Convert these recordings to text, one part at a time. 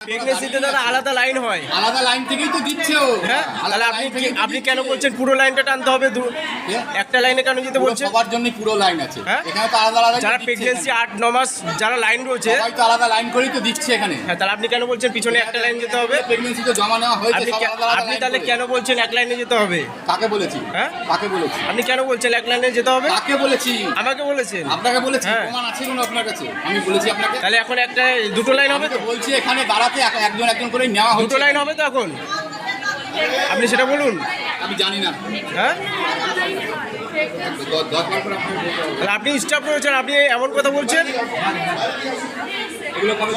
প্রেগনেন্সিতে দাদা আলাদা লাইন হয়, আলাদা লাইন থেকেই তো দিচ্ছে ও। হ্যাঁ তাহলে আপনি কেন বলছেন পুরো লাইনটা টানতে হবে? একটা লাইনে কেন যেতে বলছেন? সবার জন্য পুরো লাইন আছে, হ্যাঁ এখানে তো আলাদা আলাদা যারা প্রেগনেন্সি 8-9 মাস যারা লাইন রয়েছে সবাই তো আলাদা লাইন করেই তো দিচ্ছে এখানে। হ্যাঁ তাহলে আপনি কেন বলছেন পিছনে একটা লাইন যেতে হবে? প্রেগনেন্সি তো জমা নেওয়া হয়েছে, আপনি তাহলে কেন বলছেন এক লাইনে যেতে হবে? কাকে বলেছি? হ্যাঁ কাকে বলেছি? আপনি কেন বলছেন এক লাইনে যেতে হবে? কাকে বলেছি? আমাকে বলেছেন। আপনাকে বলেছি, হ্যাঁ। প্রমাণ আছে না আপনার কাছে? আমি বলেছি আপনাকে। তাহলে এখন একটা দুটো লাইন হবে তো? বলছি এখানে দাঁড়াতে একজন একজন করে নেওয়া হচ্ছে। দুটো লাইন হবে তো এখন? আপনি সেটা বলুন। আমি জানি না। হ্যাঁ দরকার করে আপনি বলতে হবে। তাহলে আপনি স্টাফ রয়েছেন, আপনি এমন কথা বলছেন? এগুলো কবে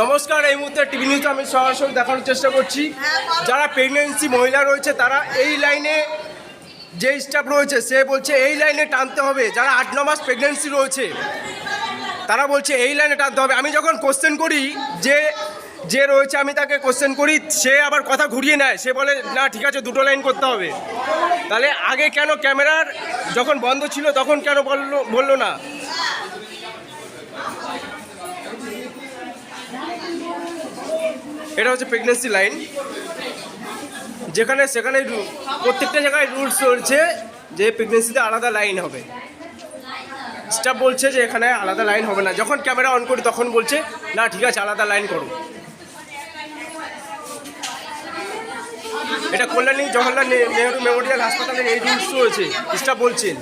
নমস্কার, এই মুহূর্তে টিভি নিউজ আমি সরাসরি দেখানোর চেষ্টা করছি। যারা প্রেগনেন্সি মহিলা রয়েছে তারা এই লাইনে, যে স্টাফ রয়েছে সে বলছে এই লাইনে টানতে হবে। যারা 8-9 মাস প্রেগনেন্সি রয়েছে তারা বলছে এই লাইনে টানতে হবে। আমি যখন কোশ্চেন করি যে রয়েছে, আমি তাকে কোশ্চেন করি, সে আবার কথা ঘুরিয়ে নেয়, সে বলে না ঠিক আছে দুটো লাইন করতে হবে। তাহলে আগে কেন ক্যামেরার যখন বন্ধ ছিল তখন কেন বললো না? এটা হচ্ছে প্রেগনেন্সি লাইন, যেখানে সেখানে প্রত্যেকটা জায়গায় রুলস রয়েছে যে প্রেগনেন্সিতে আলাদা লাইন হবে। স্টাফ বলছে যে এখানে আলাদা লাইন হবে না, যখন ক্যামেরা অন করি তখন বলছে না ঠিক আছে আলাদা লাইন করো। এটা কল্যাণী জওহরলাল নেহরু মেমোরিয়াল হাসপাতালের এই রুলস রয়েছে, স্টাফ বলছেন।